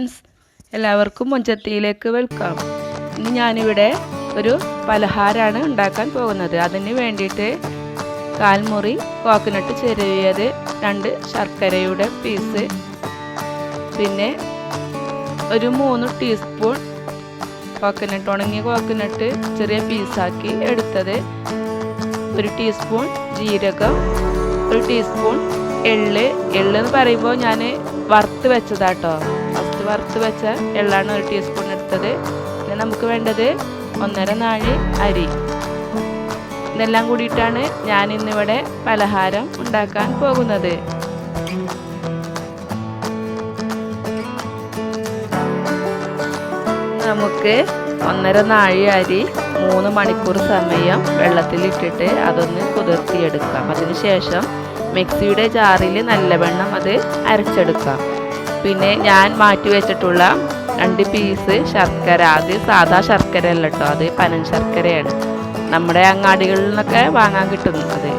Friends, എല്ലാവർക്കും മൊഞ്ചത്തിയിലേക്ക് welcome. ഇന്ന് ഞാനിവിടെ ഒരു പലഹാരമാണ് ഉണ്ടാക്കാൻ പോകുന്നത്. അതിന് വേണ്ടിയിട്ട് 1/4 മുറി കോക്കനട്ട് ചെരുവിയത്, 2 ശർക്കരയുടെ പീസ്, പിന്നെ ഒരു 3 ടീസ്പൂൺ കോക്കനട്ട്, ഉണങ്ങിയ കോക്കനട്ട് ചെറിയ പീസാക്കി എടുത്തത്, 1 ടീസ്പൂൺ ജീരകം, 1 ടീസ്പൂൺ എള്ള് എന്ന് പറയുമ്പോൾ ഞാൻ വറുത്ത് വെച്ചതാട്ടോ. ഫസ്റ്റ് വറുത്ത് വെച്ച എള്ളാണ് 1 ടീസ്പൂൺ എടുത്തത്. പിന്നെ നമുക്ക് വേണ്ടത് 1.5 നാഴി അരി. ഇതെല്ലാം കൂടിയിട്ടാണ് ഞാൻ ഇന്നിവിടെ പലഹാരം ഉണ്ടാക്കാൻ പോകുന്നത്. നമുക്ക് 1.5 നാഴി അരി 3 മണിക്കൂർ സമയം വെള്ളത്തിലിട്ടിട്ട് അതൊന്ന് കുതിർത്തിയെടുക്കാം. അതിനുശേഷം മിക്സിയുടെ ജാറിൽ നല്ലവണ്ണം അത് അരച്ചെടുക്കാം. പിന്നെ ഞാൻ മാറ്റി വെച്ചിട്ടുള്ള 2 പീസ് ശർക്കര, അത് സാധാ ശർക്കര അല്ല കേട്ടോ, അത് പനം ശർക്കരയാണ്. നമ്മുടെ അങ്ങാടികളിൽ നിന്നൊക്കെ വാങ്ങാൻ കിട്ടുന്നത്.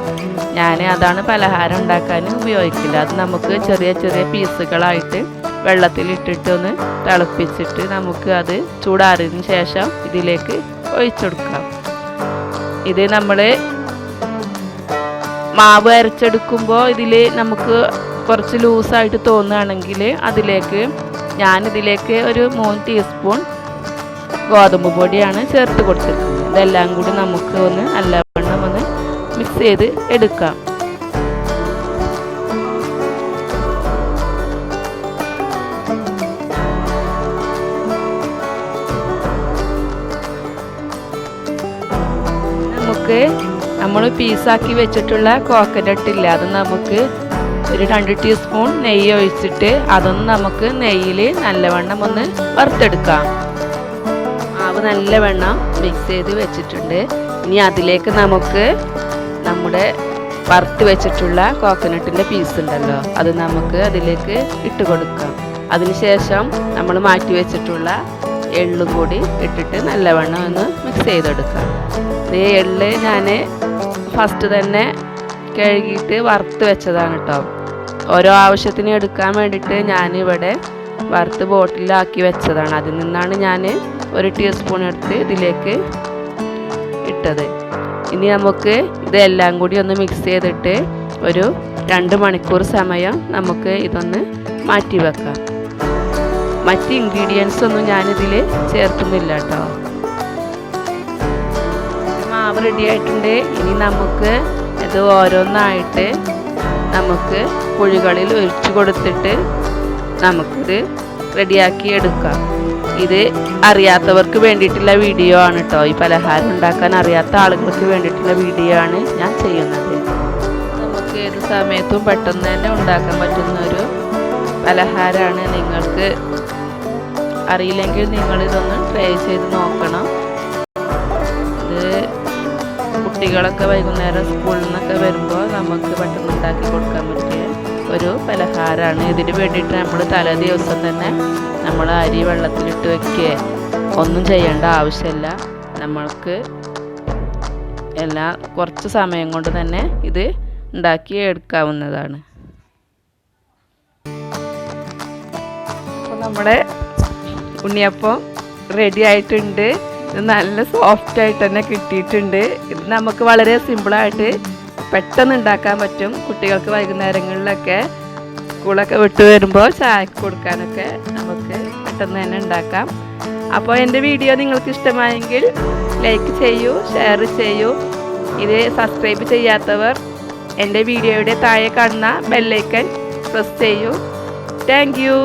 ഞാൻ അതാണ് പലഹാരം ഉണ്ടാക്കാൻ ഉപയോഗിക്കില്ല. അത് നമുക്ക് ചെറിയ ചെറിയ പീസുകളായിട്ട് വെള്ളത്തിലിട്ടിട്ട് ഒന്ന് തിളപ്പിച്ചിട്ട് നമുക്ക് അത് ചൂടാറിയതിന് ശേഷം ഇതിലേക്ക് ഒഴിച്ചെടുക്കാം. ഇത് നമ്മൾ മാവ് അരച്ചെടുക്കുമ്പോൾ ഇതിൽ നമുക്ക് കുറച്ച് ലൂസായിട്ട് തോന്നുകയാണെങ്കിൽ ഞാനിതിലേക്ക് ഒരു 3 ടീസ്പൂൺ ഗോതമ്പ് പൊടിയാണ് ചേർത്ത് കൊടുത്തിരിക്കുന്നത്. ഇതെല്ലാം കൂടി നമുക്ക് ഒന്ന് നല്ലവണ്ണം ഒന്ന് മിക്സ് ചെയ്ത് എടുക്കാം. നമുക്ക് നമ്മൾ പീസാക്കി വെച്ചിട്ടുള്ള കോക്കനട്ട് ഇല്ല, അത് നമുക്ക് ഒരു 2 ടീസ്പൂൺ നെയ്യ് ഒഴിച്ചിട്ട് അതൊന്ന് നമുക്ക് നെയ്യിൽ നല്ലവണ്ണം ഒന്ന് വറുത്തെടുക്കാം. മാവ് നല്ലവണ്ണം മിക്സ് ചെയ്ത് വെച്ചിട്ടുണ്ട്. ഇനി അതിലേക്ക് നമുക്ക് നമ്മുടെ വറുത്ത് വെച്ചിട്ടുള്ള കോക്കനട്ടിൻ്റെ പീസ് ഉണ്ടല്ലോ, അത് നമുക്ക് അതിലേക്ക് ഇട്ട് കൊടുക്കാം. അതിനുശേഷം നമ്മൾ മാറ്റി വെച്ചിട്ടുള്ള എള്ളും കൂടി ഇട്ടിട്ട് നല്ലവണ്ണം ഒന്ന് മിക്സ് ചെയ്തെടുക്കാം. ഈ എള്ള് ഞാൻ ഫസ്റ്റ് തന്നെ കഴുകിയിട്ട് വറുത്ത് വെച്ചതാണ് കേട്ടോ. ഓരോ ആവശ്യത്തിന് എടുക്കാൻ വേണ്ടിയിട്ട് ഞാനിവിടെ വറുത്ത് ബോട്ടിലാക്കി വെച്ചതാണ്. അതിൽ നിന്നാണ് ഞാൻ 1 ടീസ്പൂൺ എടുത്ത് ഇതിലേക്ക് ഇട്ടത്. ഇനി നമുക്ക് ഇതെല്ലാം കൂടി ഒന്ന് മിക്സ് ചെയ്തിട്ട് ഒരു 2 മണിക്കൂർ സമയം നമുക്ക് ഇതൊന്ന് മാറ്റി വെക്കാം. മറ്റ് ഇൻഗ്രീഡിയൻസ് ഒന്നും ഞാനിതിൽ ചേർക്കുന്നില്ല കേട്ടോ. മാവ് റെഡി ആയിട്ടുണ്ട്. ഇനി നമുക്ക് ഇത് ഓരോന്നായിട്ട് നമുക്ക് കുഴികളിൽ ഒഴിച്ചു കൊടുത്തിട്ട് നമുക്കിത് റെഡിയാക്കി എടുക്കാം. ഇത് അറിയാത്തവർക്ക് വേണ്ടിയിട്ടുള്ള വീഡിയോ ആണ് കേട്ടോ. ഈ പലഹാരം ഉണ്ടാക്കാൻ അറിയാത്ത ആളുകൾക്ക് വേണ്ടിയിട്ടുള്ള വീഡിയോ ആണ് ഞാൻ ചെയ്യുന്നത്. നമുക്ക് ഏത് സമയത്തും പെട്ടെന്ന് തന്നെ ഉണ്ടാക്കാൻ പറ്റുന്ന ഒരു പലഹാരമാണ്. നിങ്ങൾക്ക് അറിയില്ലെങ്കിൽ നിങ്ങളിതൊന്ന് ട്രൈ ചെയ്ത് നോക്കണം. ഇത് കുട്ടികളൊക്കെ വൈകുന്നേരം സ്കൂളിൽ നിന്നൊക്കെ വരുമ്പോൾ നമുക്ക് പെട്ടെന്ന് ഉണ്ടാക്കി കൊടുക്കാൻ പറ്റിയ ഒരു പലഹാരമാണ്. ഇതിന് വേണ്ടിയിട്ട് നമ്മൾ തലേ ദിവസം തന്നെ നമ്മൾ അരി വെള്ളത്തിലിട്ട് വെക്കുക ഒന്നും ചെയ്യേണ്ട ആവശ്യമില്ല. നമ്മൾക്ക് കുറച്ച് സമയം കൊണ്ട് തന്നെ ഇത് ഉണ്ടാക്കി എടുക്കാവുന്നതാണ്. അപ്പോൾ നമ്മുടെ ഉണ്ണിയപ്പം റെഡി ആയിട്ടുണ്ട്. ഇത് നല്ല സോഫ്റ്റ് ആയിട്ട് തന്നെ കിട്ടിയിട്ടുണ്ട്. ഇത് നമുക്ക് വളരെ സിമ്പിളായിട്ട് പെട്ടെന്ന് ഉണ്ടാക്കാൻ പറ്റും. കുട്ടികൾക്ക് വൈകുന്നേരങ്ങളിലൊക്കെ സ്കൂളൊക്കെ വിട്ട് വരുമ്പോൾ ചായക്ക് കൊടുക്കാനൊക്കെ നമുക്ക് പെട്ടെന്ന് തന്നെ ഉണ്ടാക്കാം. അപ്പോൾ എൻ്റെ വീഡിയോ നിങ്ങൾക്ക് ഇഷ്ടമായെങ്കിൽ ലൈക്ക് ചെയ്യൂ, ഷെയർ ചെയ്യൂ. ഇത് സബ്സ്ക്രൈബ് ചെയ്യാത്തവർ എൻ്റെ വീഡിയോയുടെ താഴെ കാണുന്ന ബെല്ലൈക്കൺ പ്രസ് ചെയ്യൂ. Thank you.